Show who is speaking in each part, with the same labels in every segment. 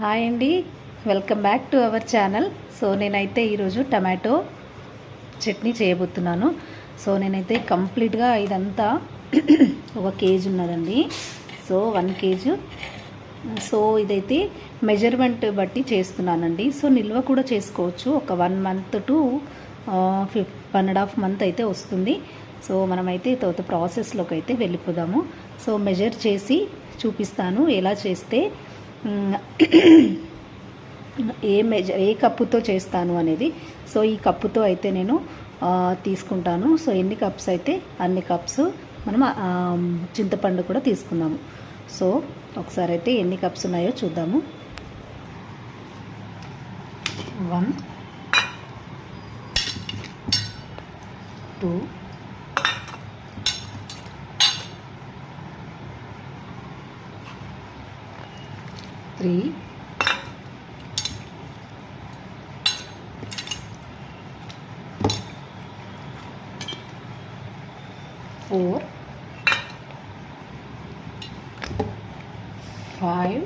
Speaker 1: Hi అండి, welcome back to our channel. So నేనైతే ఈరోజు టమాటో చట్నీ చేయబోతున్నాను. సో నేనైతే కంప్లీట్గా ఇదంతా ఒక కేజీ ఉన్నదండి. So 1 KG. సో ఇదైతే మెజర్మెంట్ బట్టి చేస్తున్నానండి. సో నిల్వ కూడా చేసుకోవచ్చు. ఒక 1 మంత్ టు 1.5 మంత్ అయితే వస్తుంది. సో మనమైతే ప్రాసెస్లోకి అయితే వెళ్ళిపోదాము. సో మెజర్ చేసి చూపిస్తాను ఎలా చేస్తే ఏ కప్పుతో చేస్తాను అనేది. సో ఈ కప్పుతో అయితే నేను తీసుకుంటాను. సో ఎన్ని కప్స్ అయితే అన్ని కప్స్ మనం చింతపండు కూడా తీసుకుందాము. సో ఒకసారి అయితే ఎన్ని కప్స్ ఉన్నాయో చూద్దాము. 1 2 3 4 5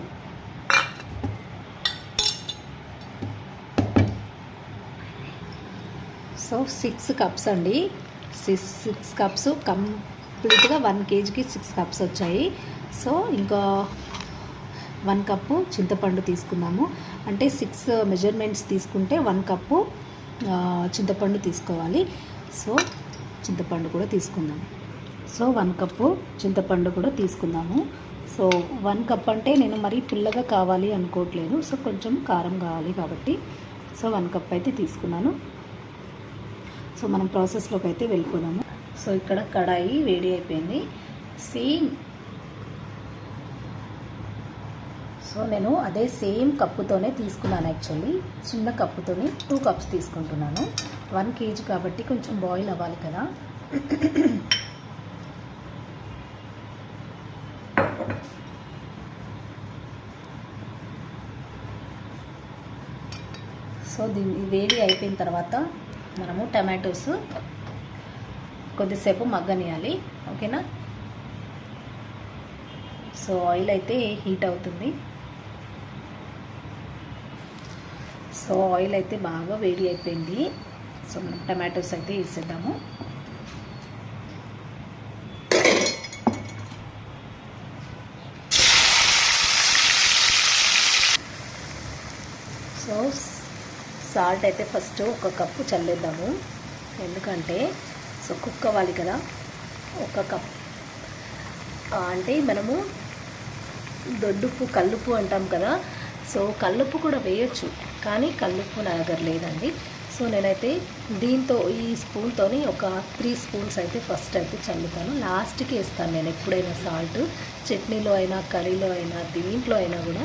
Speaker 1: సో 6 కప్స్ అండి. 6 కప్స్ కంప్లీట్గా 1 కేజీకి 6 కప్స్ వచ్చాయి. సో ఇంకా 1 కప్పు చింతపండు తీసుకున్నాము. అంటే 6 మెజర్మెంట్స్ తీసుకుంటే 1 కప్పు చింతపండు తీసుకోవాలి. సో చింతపండు కూడా తీసుకుందాము. సో 1 కప్పు చింతపండు కూడా తీసుకుందాము. సో 1 కప్ అంటే నేను మరీ పుల్లగా కావాలి అనుకోవట్లేదు. సో కొంచెం కారం కావాలి కాబట్టి సో 1 కప్ అయితే తీసుకున్నాను. సో మనం ప్రాసెస్లోకి అయితే వెళ్ళిపోదాము. సో ఇక్కడ కడాయి వేడి అయిపోయింది. సో నేను అదే సేమ్ కప్పుతోనే తీసుకున్నాను. యాక్చువల్లీ చిన్న కప్పుతోని 2 కప్స్ తీసుకుంటున్నాను. 1 కేజీ కాబట్టి కొంచెం బాయిల్ అవ్వాలి కదా. సో దీన్ని వేడి అయిపోయిన తర్వాత మనము టమాటోస్ కొద్దిసేపు మగ్గనియాలి. ఓకేనా. సో ఆయిల్ అయితే హీట్ అవుతుంది. సో ఆయిల్ అయితే బాగా వేడి అయిపోయింది. సో మనం టమాటోస్ అయితే వేసేద్దాము. సో సాల్ట్ అయితే ఫస్ట్ 1 కప్పు చల్లేద్దాము. ఎందుకంటే సో కుక్ అవ్వాలి కదా. 1 కప్ అంటే మనము దొడ్డుప్పు కల్లుప్పు అంటాం కదా. సో కల్లుప్పు కూడా వేయచ్చు, కానీ కల్లుప్పు నా దగ్గర లేదండి. సో నేనైతే దీంతో ఈ స్పూన్తోని ఒక 3 స్పూన్స్ అయితే ఫస్ట్ అయితే చల్లుతాను. లాస్ట్కి వేస్తాను నేను ఎప్పుడైనా సాల్ట్. చట్నీలో అయినా కర్రీలో అయినా దీంట్లో అయినా కూడా.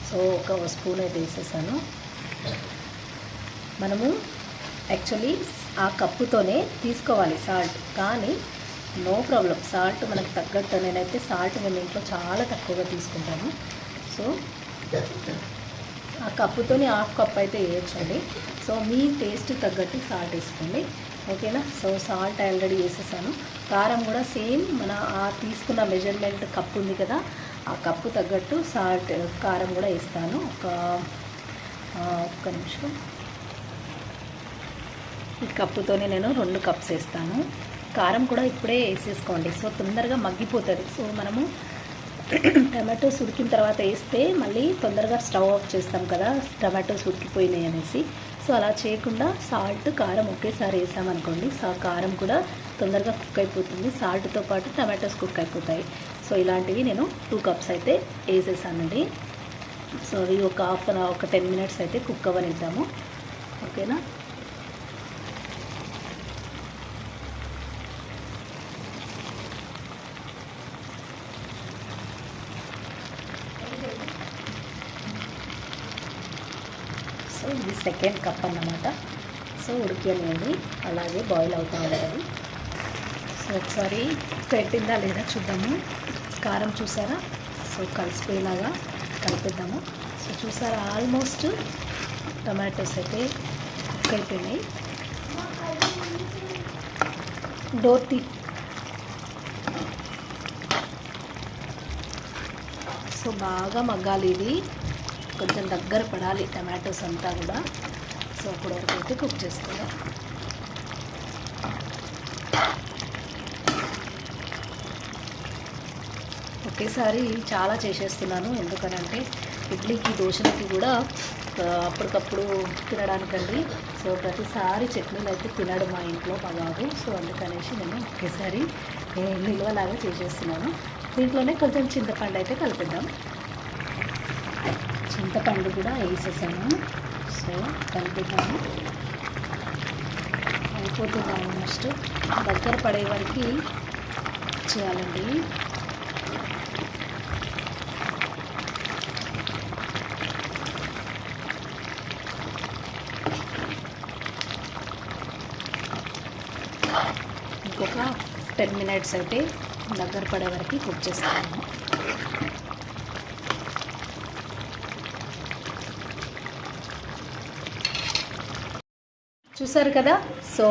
Speaker 1: సో 1 స్పూన్ అయితే వేసేసాను. మనము యాక్చువల్లీ ఆ కప్పుతోనే తీసుకోవాలి సాల్ట్, కానీ నో ప్రాబ్లం. సాల్ట్ మనకు తగ్గట్టు నేనైతే సాల్ట్ మేము ఇంట్లో చాలా తక్కువగా తీసుకుంటాను. సో ఆ కప్పుతోని 1/2 కప్ అయితే వేయచ్చండి. సో మీ టేస్ట్ తగ్గట్టు సాల్ట్ వేసుకోండి. ఓకేనా. సో సాల్ట్ ఆల్రెడీ వేసేసాను. కారం కూడా సేమ్ మన ఆ తీసుకున్న మెజర్మెంట్ కప్పు ఉంది కదా, ఆ కప్పు తగ్గట్టు సాల్ట్ కారం కూడా వేస్తాను. ఒక్క నిమిషం. ఈ కప్పుతోనే నేను 2 కప్స్ వేస్తాను. కారం కూడా ఇప్పుడే వేసేసుకోండి. సో తొందరగా మగ్గిపోతుంది. సో మనము టమాటోస్ ఉడికిన తర్వాత వేస్తే మళ్ళీ తొందరగా స్టవ్ ఆఫ్ చేస్తాం కదా, టమాటోస్ ఉడికిపోయినాయి అనేసి. సో అలా చేయకుండా సాల్ట్ కారం ఒకేసారి వేసామనుకోండి, కారం కూడా తొందరగా కుక్ అయిపోతుంది. సాల్ట్తో పాటు టమాటోస్ కుక్ అయిపోతాయి. సో ఇలాంటివి నేను 2 కప్స్ అయితే వేసేసానండి. సో అవి ఒక 10 మినిట్స్ అయితే కుక్ అవ్వనిద్దాము. ఓకేనా. సో ఇది 2nd కప్ అన్నమాట. సో ఉడికేయండి, అలాగే బాయిల్ అవుతూ ఉంటుంది. సో ఒకసారి పెట్టిందా లేదా చూద్దాము. కారం చూసారా. సో కలిసిపోయేలాగా కలిపిద్దాము. సో చూసారా, ఆల్మోస్ట్ టమాటోస్ అయితే కుక్ అయిపోయినాయి. డోర్ సో బాగా మగ్గాలి ఇది. కొంచెం దగ్గర పడాలి టమాటోస్ అంతా కూడా. సో అప్పటి వరకు అయితే కుక్ చేసుకోవాలి. ఒకేసారి చాలా చేసేస్తున్నాను, ఎందుకనంటే ఇడ్లీకి దోశలకి కూడా అప్పటికప్పుడు తినడానికండి. సో ప్రతిసారి చట్నీలు అయితే తినడం మా ఇంట్లో పగాదు. సో అందుకనేసి నేను ఒకేసారి నిల్వలాగా చేసేస్తున్నాను. దీంట్లోనే కొంచెం చింతపండు అయితే కలిపిద్దాం. చింతపండు కూడా వేసేసాను. సో కలిపిద్దాము. అయిపోతుంది ఆల్మోస్ట్. దగ్గర పడే వరకు చేయాలండి. ఇంకొక 10 minutes అయితే దగ్గర పడే వరకు కుక్ చేస్తాను. చూసారు కదా. సో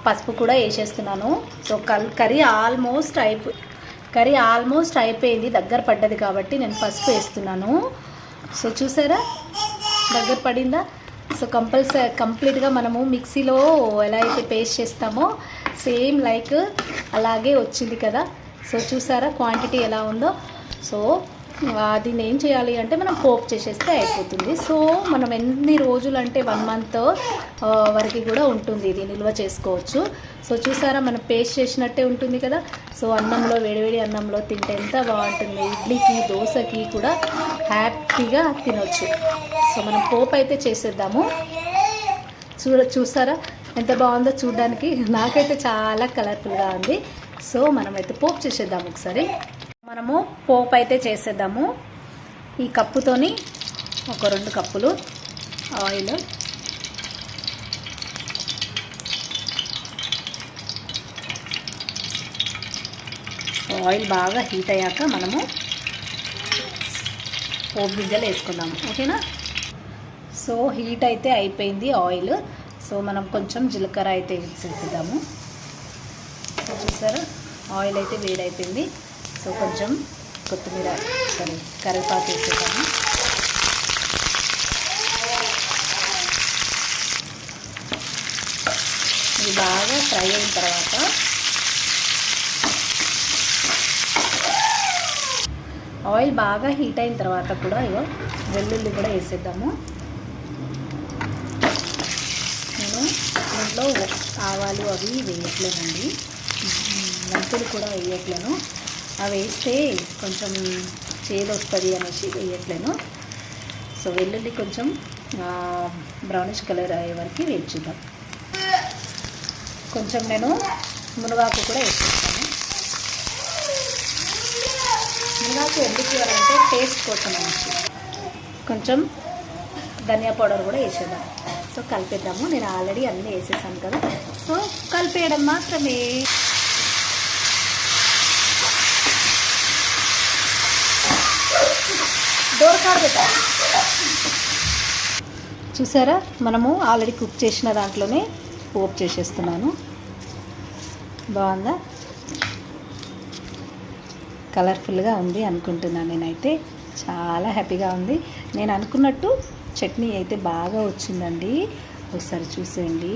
Speaker 1: పసుపు కూడా వేసేస్తున్నాను. సో కర్రీ ఆల్మోస్ట్ అయిపోయింది, దగ్గర పడ్డది కాబట్టి నేను పసుపు వేస్తున్నాను. సో చూసారా దగ్గర పడిందా. సో కంప్లీట్గా మనము మిక్సీలో ఎలా అయితే పేస్ట్ చేస్తామో సేమ్ లైక్ అలాగే వచ్చింది కదా. సో చూసారా క్వాంటిటీ ఎలా ఉందో. సో దీన్ని ఏం చేయాలి అంటే మనం పోపు చేసేస్తే అయిపోతుంది. సో మనం ఎన్ని రోజులు అంటే 1 month వరకు కూడా ఉంటుంది, ఇది నిల్వ చేసుకోవచ్చు. సో చూసారా మనం పేస్ట్ చేసినట్టే ఉంటుంది కదా. సో అన్నంలో వేడివేడి అన్నంలో తింటే ఎంత బాగుంటుంది. ఇడ్లీకి దోశకి కూడా హ్యాపీగా తినొచ్చు. సో మనం పోపు అయితే చేసేద్దాము. చూసారా ఎంత బాగుందో చూడడానికి. నాకైతే చాలా కలర్ఫుల్గా ఉంది. సో మనమైతే పోపు చేసేద్దాము. ఒకసారి మనము పోపు అయితే చేసేద్దాము. ఈ కప్పుతోని ఒక 2 కప్పులు ఆయిల్, ఆయిల్ బాగా హీట్ అయ్యాక మనము పోపు గింజలు వేసుకుందాము. ఓకేనా. సో హీట్ అయితే అయిపోయింది ఆయిల్. సో మనం కొంచెం జీలకర్ర అయితే వేసేద్దాము. చూసారా ఆయిల్ అయితే వేడైపోయింది. సో కొంచెం కొత్తిమీర కరివేపాకు వేసేద్దాము. ఇది బాగా ఫ్రై అయిన తర్వాత ఆయిల్ బాగా హీట్ అయిన తర్వాత కూడా ఇగో వెల్లుల్లి కూడా వేసేద్దాము. నేను దీంట్లో ఆవాలు అవి వేయట్లేనండి, మెంతులు కూడా వేయట్లేను. అవి వేస్తే కొంచెం చేదు వస్తుంది అనేసి వేయట్లేను. సో వెల్లుల్లి కొంచెం బ్రౌనిష్ కలర్ అయ్యే వరకు వేయించుద్దాం. కొంచెం నేను మునగాకు కూడా వేసేస్తాను. మునగాకు ఎందుకు ఇవ్వాలంటే టేస్ట్ కోసం అనేసి. కొంచెం ధనియా పౌడర్ కూడా వేసేద్దాం. సో కలిపేద్దాము. నేను ఆల్రెడీ అన్నీ వేసేసాను కదా. సో కలిపేయడం మాత్రమే. చూసారా మనము ఆల్రెడీ కుక్ చేసిన దాంట్లోనే పోపు చేసేస్తున్నాను. బాగుందా, కలర్ఫుల్గా ఉంది అనుకుంటున్నాను. నేనైతే చాలా హ్యాపీగా ఉంది. నేను అనుకున్నట్టు చట్నీ అయితే బాగా వచ్చిందండి. ఒకసారి చూసేయండి.